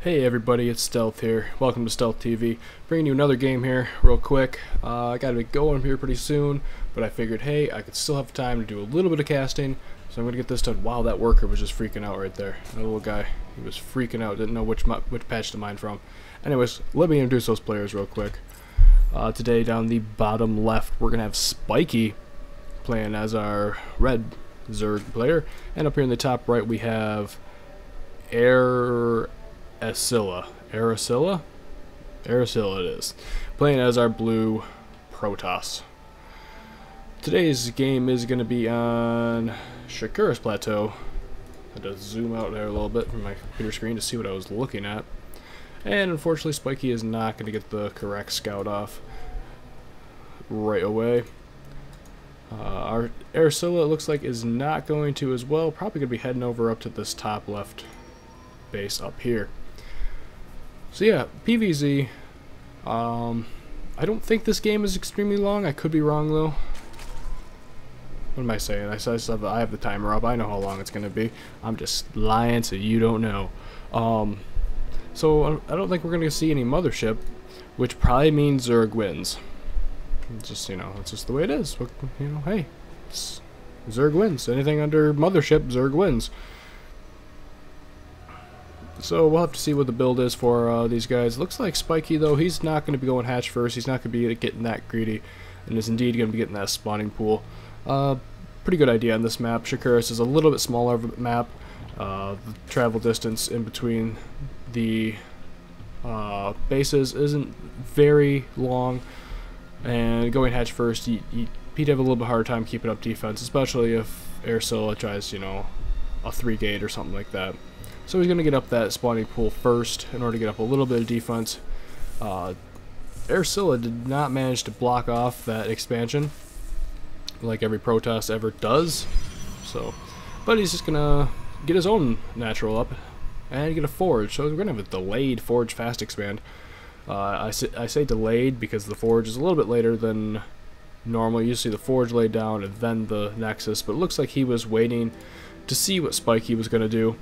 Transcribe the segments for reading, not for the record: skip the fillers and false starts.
Hey everybody, it's Stealth here. Welcome to Stealth TV. Bringing you another game here real quick. I gotta be going here pretty soon, but I figured, hey, I could still have time to do a little bit of casting, so I'm gonna get this done. Wow, that worker was just freaking out right there. That little guy, he was freaking out, didn't know which patch to mine from. Anyways, let me introduce those players real quick. Today, down the bottom left, we're gonna have SpiKy playing as our red Zerg player, and up here in the top right, we have aiRAcilla. aiRAcilla it is. Playing as our blue Protoss. Today's game is going to be on SpiKy's plateau. I had to zoom out there a little bit from my computer screen to see what I was looking at. And unfortunately, SpiKy is not going to get the correct scout off right away. Our aiRAcilla, it looks like, is not going to as well. Probably going to be heading over up to this top left base up here. So yeah, PvZ. I don't think this game is extremely long. I could be wrong though. What am I saying? I have the timer up. I know how long it's going to be. I'm just lying so you don't know. So I don't think we're going to see any mothership, which probably means Zerg wins. It's just, you know, it's just the way it is. But, you know, hey, Zerg wins. Anything under mothership, Zerg wins. So we'll have to see what the build is for these guys. Looks like SpiKy, though, he's not going to be going hatch first. He's not going to be getting that greedy, and is indeed going to be getting that spawning pool. Pretty good idea on this map. SpiKy is a little bit smaller of a map. The travel distance in between the bases isn't very long, and going hatch first, he'd have a little bit harder time keeping up defense, especially if aiRAcilla tries, you know, a 3-gate or something like that. So he's going to get up that spawning pool first in order to get up a little bit of defense. aiRAcilla did not manage to block off that expansion like every Protoss ever does. So, but he's just going to get his own natural up and get a forge. So we're going to have a delayed forge fast expand. I say delayed because the forge is a little bit later than normal. You see the forge laid down and then the nexus, but it looks like he was waiting to see what SpiKy was going to do.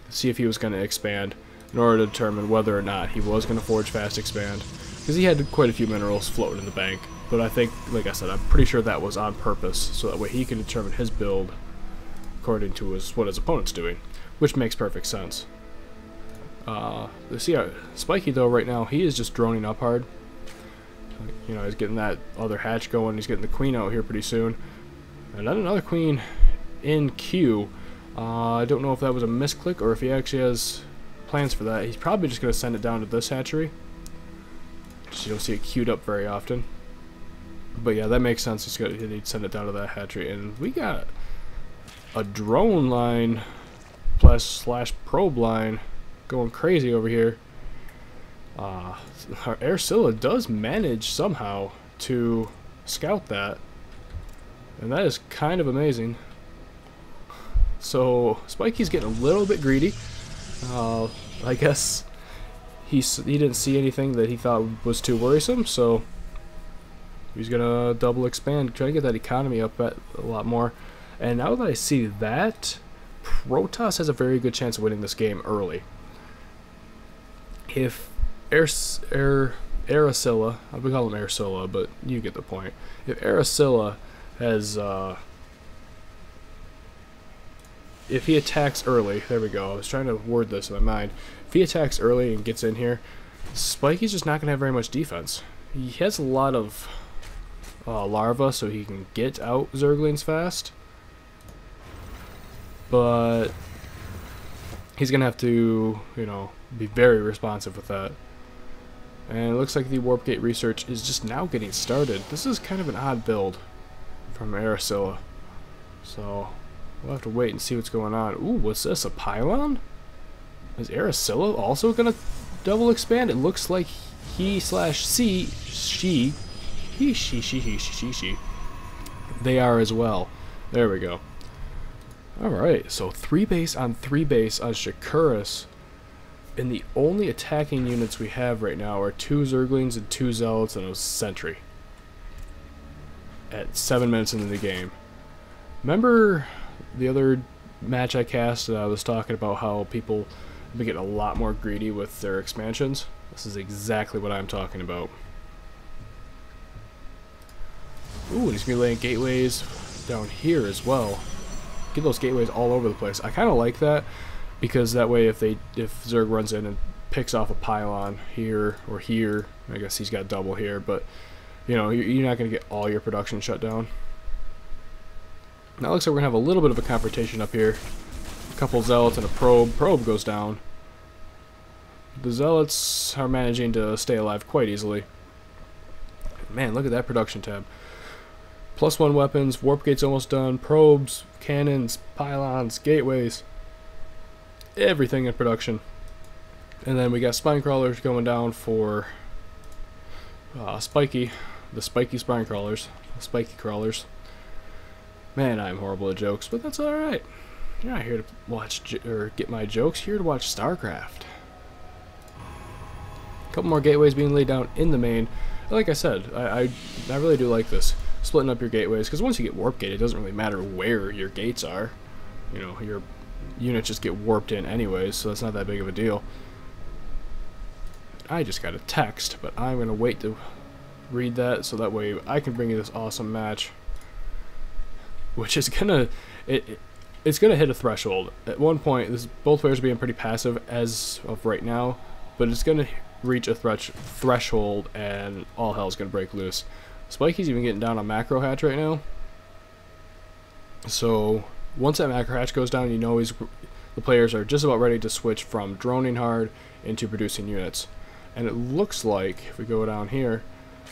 See if he was going to expand in order to determine whether or not he was going to forge fast expand, because he had quite a few minerals floating in the bank. But I think, like I said, I'm pretty sure that was on purpose, so that way he can determine his build according to what his opponent's doing, which makes perfect sense. See, SpiKy, though, right now, he is just droning up hard. You know, he's getting that other hatch going. He's getting the queen out here pretty soon, and then another queen in queue. I don't know if that was a misclick or if he actually has plans for that. He's probably just going to send it down to this hatchery. Just, you don't see it queued up very often. But yeah, that makes sense. He'd send it down to that hatchery. And we got a drone line slash probe line going crazy over here. Our aiRAcilla does manage somehow to scout that. And that is kind of amazing. So SpiKy's getting a little bit greedy. I guess he didn't see anything that he thought was too worrisome, so he's gonna double expand, try to get that economy up a lot more. And now that I see that, Protoss has a very good chance of winning this game early. If aiRAcilla, I would call him aiRAcilla, but you get the point. If aiRAcilla has if he attacks early, there we go, I was trying to word this in my mind. If he attacks early and gets in here, SpiKy's just not going to have very much defense. He has a lot of larvae, so he can get out Zerglings fast. But he's going to have to, you know, be very responsive with that. And it looks like the warp gate research is just now getting started. This is kind of an odd build from aiRAcilla. So we'll have to wait and see what's going on. Ooh, what's this? A pylon? Is aiRAcilla also gonna double expand? It looks like he they are as well. There we go. Alright, so 3 base on SpiKy. And the only attacking units we have right now are 2 Zerglings and 2 Zealots and a Sentry. At 7 minutes into the game. Remember the other match I cast, I was talking about how people be getting a lot more greedy with their expansions. This is exactly what I'm talking about. Ooh, and he's going to be laying gateways down here as well. Get those gateways all over the place. I kind of like that, because that way if Zerg runs in and picks off a pylon here or here, I guess he's got double here, but you know, you're not going to get all your production shut down. Now it looks like we're going to have a little bit of a confrontation up here. A couple zealots and a probe. Probe goes down. The zealots are managing to stay alive quite easily. Man, look at that production tab. +1 weapons, warp gates almost done, probes, cannons, pylons, gateways, everything in production. And then we got spine crawlers going down for SpiKy, the SpiKy spine crawlers, the SpiKy crawlers. Man, I'm horrible at jokes, but that's alright. You're not here to watch or get my jokes, you're here to watch StarCraft. A couple more gateways being laid down in the main. Like I said, I really do like this. Splitting up your gateways, because once you get warp gate, it doesn't really matter where your gates are. You know, your units just get warped in anyways, so that's not that big of a deal. I just got a text, but I'm going to wait to read that so that way I can bring you this awesome match, which is gonna it's gonna hit a threshold. At one point, both players are being pretty passive as of right now, but it's gonna reach a threshold and all hell's gonna break loose. SpiKy's even getting down on macro hatch right now, so once that macro hatch goes down, you know the players are just about ready to switch from droning hard into producing units. And it looks like if we go down here,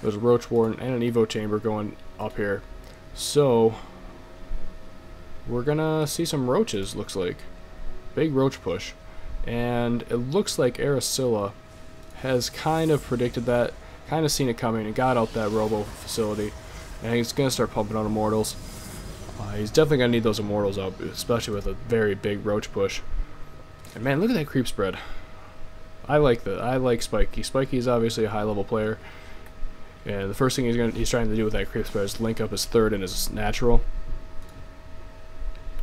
there's a roach warden and an evo chamber going up here, so we're gonna see some roaches. Looks like big roach push, and it looks like aiRAcilla has kind of predicted that, kind of seen it coming, and got out that robo facility, and he's gonna start pumping out immortals. He's definitely gonna need those immortals up, especially with a very big roach push. And man, look at that creep spread. I like that. I like SpiKy. SpiKy is obviously a high level player, and the first thing he's trying to do with that creep spread is link up his third and his natural,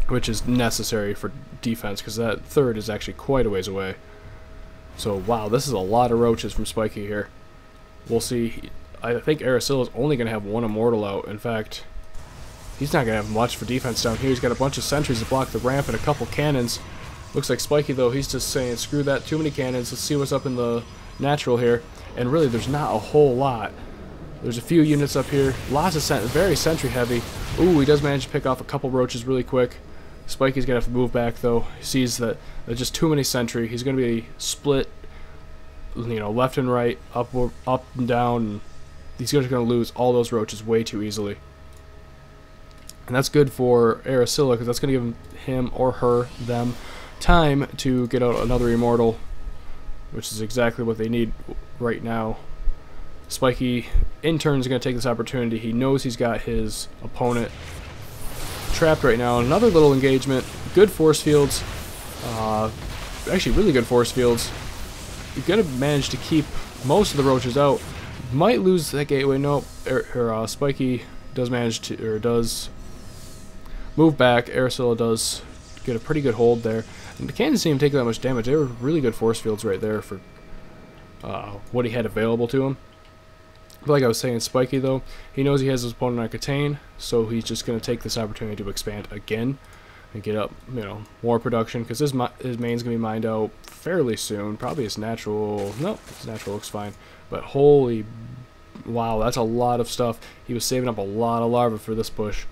which is necessary for defense because that third is actually quite a ways away. So wow, this is a lot of roaches from SpiKy here. We'll see. I think aiRAcilla is only going to have one immortal out. In fact, he's not going to have much for defense down here. He's got a bunch of sentries to block the ramp and a couple cannons. Looks like SpiKy though, he's just saying screw that, too many cannons, let's see what's up in the natural here. And really there's not a whole lot. There's a few units up here, lots of very sentry heavy. Ooh, he does manage to pick off a couple roaches really quick. SpiKy's gonna have to move back though. He sees that there's just too many sentry. He's gonna be split, you know, left and right, up and down, and he's just gonna lose all those roaches way too easily. And that's good for aiRAcilla because that's gonna give him or her, them, time to get out another immortal, which is exactly what they need right now. SpiKy in turn is going to take this opportunity. He knows he's got his opponent trapped right now. Another little engagement, good force fields, actually really good force fields. You're going to manage to keep most of the roaches out. Might lose that gateway. Nope. SpiKy does manage to, or does move back. aiRAcilla does get a pretty good hold there. And the cannons didn't even take that much damage. They were really good force fields right there for what he had available to him. But like I was saying, SpiKy though, he knows he has his opponent on Contain, so he's just going to take this opportunity to expand again and get up, you know, more production, because his main's going to be mined out fairly soon. Probably his natural, nope, his natural looks fine. But holy, wow, that's a lot of stuff. He was saving up a lot of larvae for this push.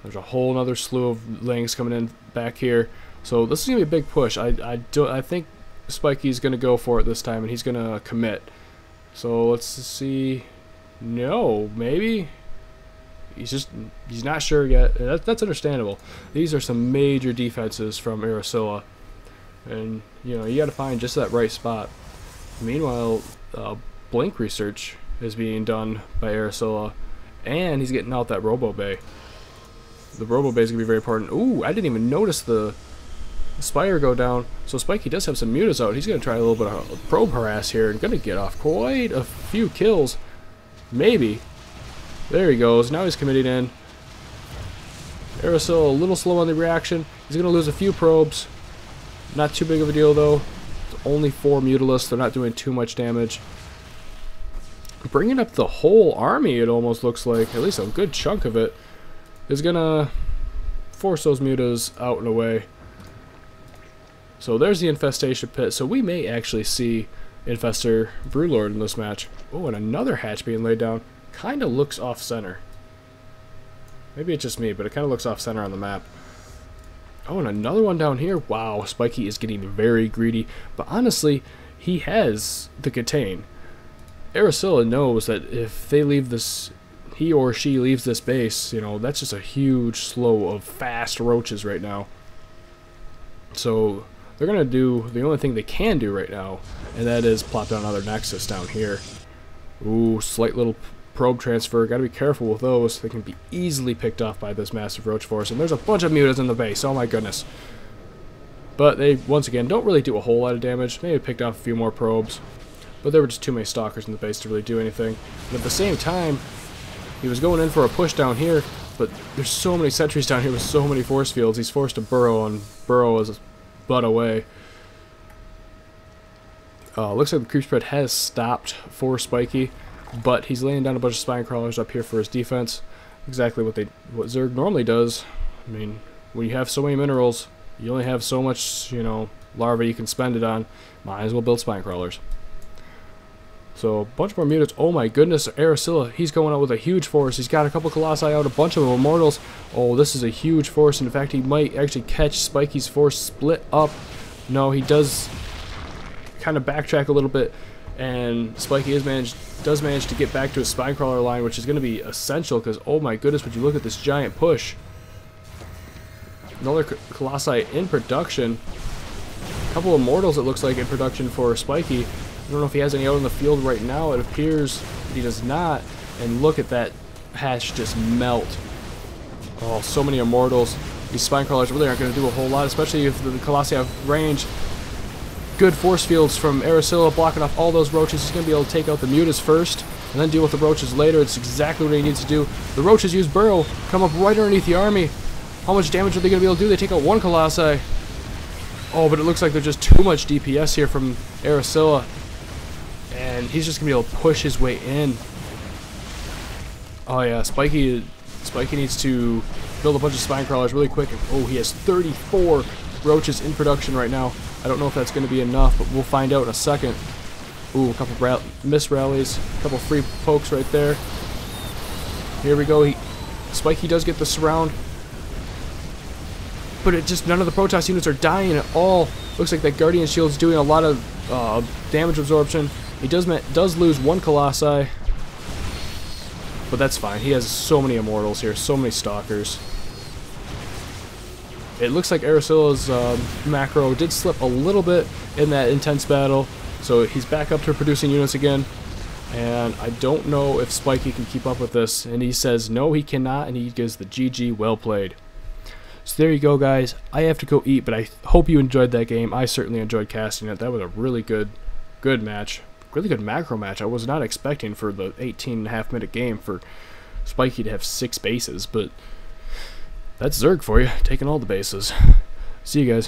There's a whole nother slew of lings coming in back here. So this is going to be a big push. I think SpiKy's going to go for it this time, and he's going to commit. So let's see. No, maybe. He's not sure yet. That's understandable. These are some major defenses from aiRAcilla. And, you know, you got to find just that right spot. Meanwhile, blink research is being done by aiRAcilla, and he's getting out that Robo Bay. The Robo Bay is going to be very important. Ooh, I didn't even notice the Spire go down. So SpiKy does have some mutas out. He's going to try a little bit of probe harass here and going to get off quite a few kills. Maybe. There he goes. Now he's committing in. aiRAcilla a little slow on the reaction. He's going to lose a few probes. Not too big of a deal though. It's only 4 Mutalisks. They're not doing too much damage. Bringing up the whole army, it almost looks like, at least a good chunk of it, is gonna force those mutas out and away. So there's the infestation pit. So we may actually see Infestor Brewlord in this match. Oh, and another hatch being laid down. Kind of looks off center. Maybe it's just me, but it kind of looks off center on the map. Oh, and another one down here. Wow, SpiKy is getting very greedy. But honestly, he has the contain. aiRAcilla knows that if they leave this, he or she leaves this base, you know, that's just a huge slow of fast roaches right now. So they're going to do the only thing they can do right now, and that is plop down another Nexus down here. Ooh, slight little probe transfer. Got to be careful with those. They can be easily picked off by this massive roach force. And there's a bunch of mutas in the base. Oh my goodness. But they, once again, don't really do a whole lot of damage. Maybe picked off a few more probes. But there were just too many stalkers in the base to really do anything. And at the same time, he was going in for a push down here, but there's so many sentries down here with so many force fields. He's forced to burrow, and burrow is butt away. Looks like the creep spread has stopped for SpiKy, but he's laying down a bunch of spine crawlers up here for his defense. Exactly what Zerg normally does. I mean, when you have so many minerals, you only have so much, you know, larvae you can spend it on. Might as well build spine crawlers. So, a bunch more mutants. Oh my goodness, aiRAcilla, he's going out with a huge force. He's got a couple Colossi out, a bunch of Immortals. Oh, this is a huge force. In fact, he might actually catch SpiKy's force split up. No, he does kind of backtrack a little bit, and SpiKy does manage to get back to his spine crawler line, which is going to be essential, because oh my goodness, would you look at this giant push. Another Colossi in production. A couple of Immortals, it looks like, in production for SpiKy. I don't know if he has any out in the field right now. It appears that he does not. And look at that hatch just melt. Oh, so many Immortals. These spine crawlers really aren't going to do a whole lot, especially if the Colossi have range. Good force fields from aiRAcilla blocking off all those roaches. He's going to be able to take out the mutas first and then deal with the roaches later. It's exactly what he needs to do. The roaches use burrow, come up right underneath the army. How much damage are they going to be able to do? They take out one Colossi. Oh, but it looks like there's just too much DPS here from aiRAcilla. And he's just going to be able to push his way in. Oh yeah, SpiKy needs to build a bunch of spine crawlers really quick. Oh, he has 34 roaches in production right now. I don't know if that's going to be enough, but we'll find out in a second. Ooh, a couple miss rallies, a couple free pokes right there. Here we go. SpiKy does get the surround. But it just, none of the Protoss units are dying at all. Looks like that Guardian Shield's doing a lot of damage absorption. He does lose one Colossi, but that's fine. He has so many Immortals here, so many Stalkers. It looks like aiRAcilla's macro did slip a little bit in that intense battle, so he's back up to producing units again. And I don't know if SpiKy can keep up with this, and he says no, he cannot, and he gives the GG, well played. So there you go, guys. I have to go eat, but I hope you enjoyed that game. I certainly enjoyed casting it. That was a really good match. Really good macro match. I was not expecting for the 18.5 minute game for SpiKy to have 6 bases, but that's Zerg for you, taking all the bases. See you guys.